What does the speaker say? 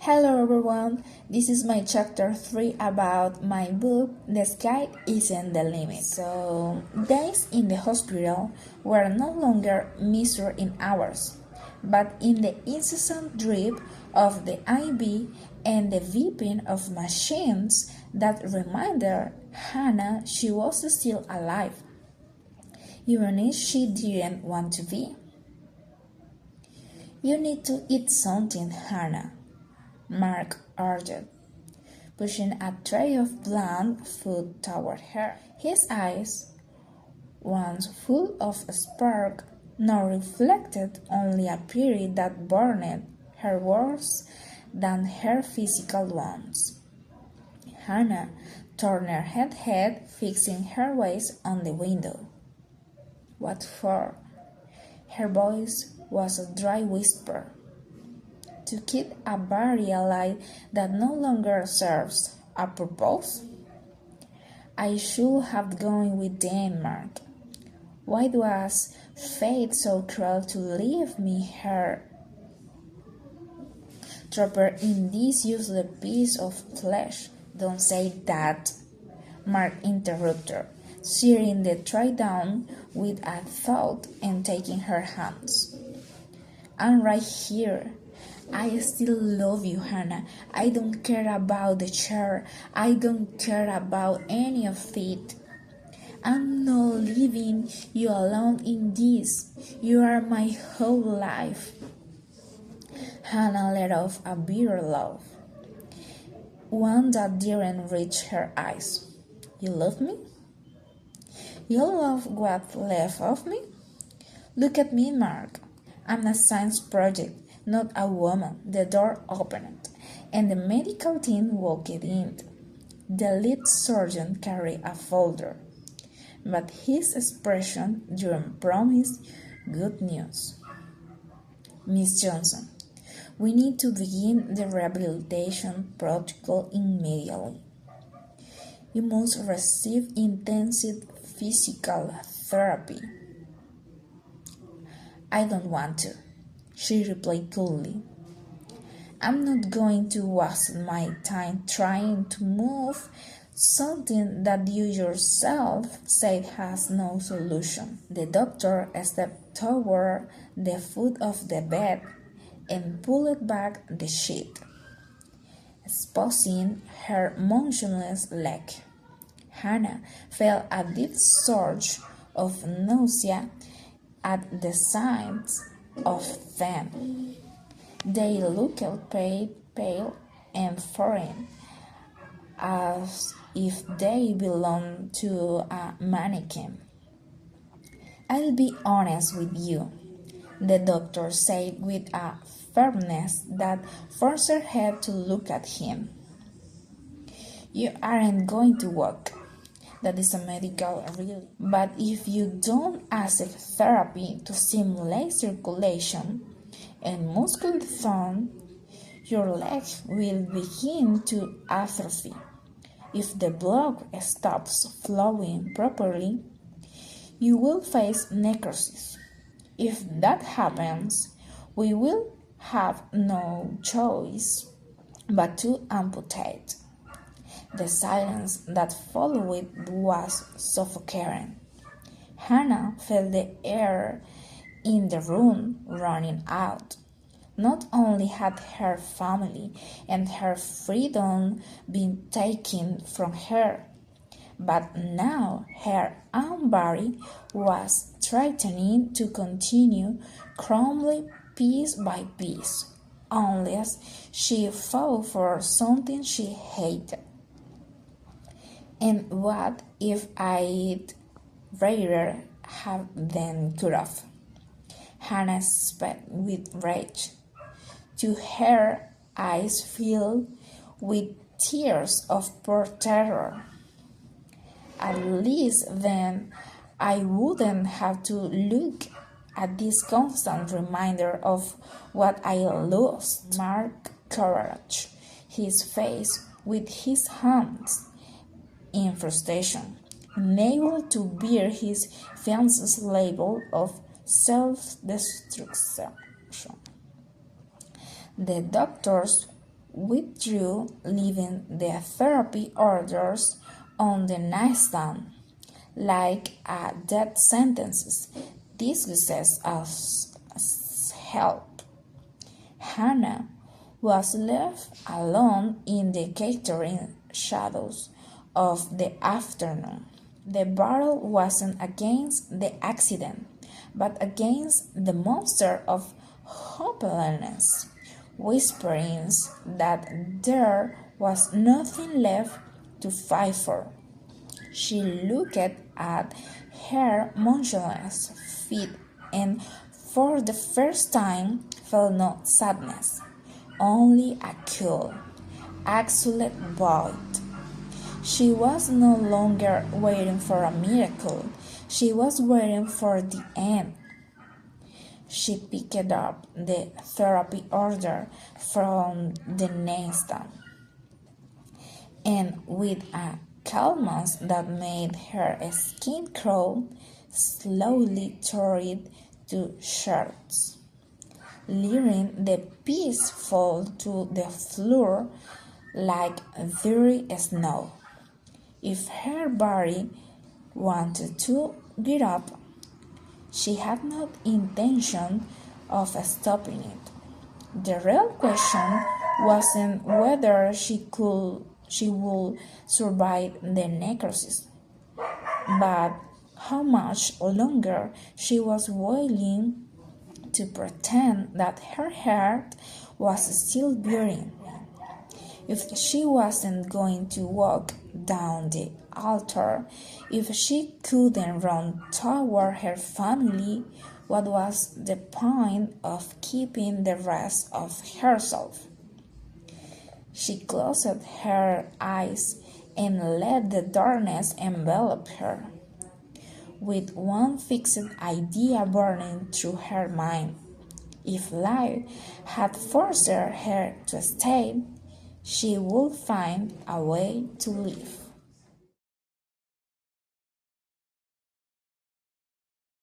Hello everyone, this is my chapter 3 about my book The Sky Isn't the Limit. So, days in the hospital were no longer measured in hours, but in the incessant drip of the IV and the beeping of machines that reminded Hannah she was still alive, even if she didn't want to be. "You need to eat something, Hannah," Mark urged, pushing a tray of bland food toward her. His eyes, once full of spark, now reflected only a purity that burned her worse than her physical ones. Hannah turned her head, fixing her gaze on the window. "What for?" Her voice was a dry whisper. "To keep a body alive that no longer serves a purpose?" "I should have gone with them, Mark. Why was fate so cruel to leave me here, trapped in this useless piece of flesh?" "Don't say that," Mark interrupted, searing the tray down with a thought and taking her hands. "I'm right here. I still love you, Hannah. I don't care about the chair. I don't care about any of it. I'm not leaving you alone in this. You are my whole life." Hannah let off a bitter laugh, one that didn't reach her eyes. "You love me? You love what's left of me? Look at me, Mark. I'm a science project, not a woman." The door opened, and the medical team walked in. The lead surgeon carried a folder, but his expression didn't promise good news. "Miss Johnson, we need to begin the rehabilitation protocol immediately. You must receive intensive physical therapy." "I don't want to," she replied coolly. "I'm not going to waste my time trying to move something that you yourself said has no solution." The doctor stepped toward the foot of the bed and pulled back the sheet, exposing her motionless leg. Hannah felt a deep surge of nausea at the sight of them. They looked pale and foreign, as if they belonged to a mannequin. "I'll be honest with you," the doctor said with a firmness that forced her to look at him. "You aren't going to walk. That is a medical relief. But if you don't accept therapy to stimulate circulation and muscle tone, your leg will begin to atrophy. If the blood stops flowing properly, you will face necrosis. If that happens, we will have no choice but to amputate." The silence that followed was suffocating. Hannah felt the air in the room running out. Not only had her family and her freedom been taken from her, but now her own body was threatening to continue crumbling piece by piece, unless she fought for something she hated. "And what if I'd rather have them cut off?" Hannah spat with rage, to her eyes filled with tears of pure terror. "At least then I wouldn't have to look at this constant reminder of what I lost." Mark covered his face with his hands in frustration, unable to bear his fiancée's label of self-destruction. The doctors withdrew, leaving the therapy orders on the nightstand like a death sentence, disguised as help. Hannah was left alone in the gathering shadows of the afternoon. The battle wasn't against the accident, but against the monster of hopelessness, whisperings that there was nothing left to fight for. She looked at her motionless feet and for the first time felt no sadness, only a cool, absolute void. She was no longer waiting for a miracle, she was waiting for the end. She picked up the therapy order from the nightstand, and with a calmness that made her skin crawl, slowly tore it to shreds, leaving the piece fall to the floor like dirty snow. If her body wanted to get up, she had no intention of stopping it. The real question wasn't whether she would survive the necrosis, but how much longer she was willing to pretend that her heart was still beating. If she wasn't going to walk down the altar, if she couldn't run toward her family, what was the point of keeping the rest of herself? She closed her eyes and let the darkness envelop her, with one fixed idea burning through her mind. If life had forced her to stay, she would find a way to live.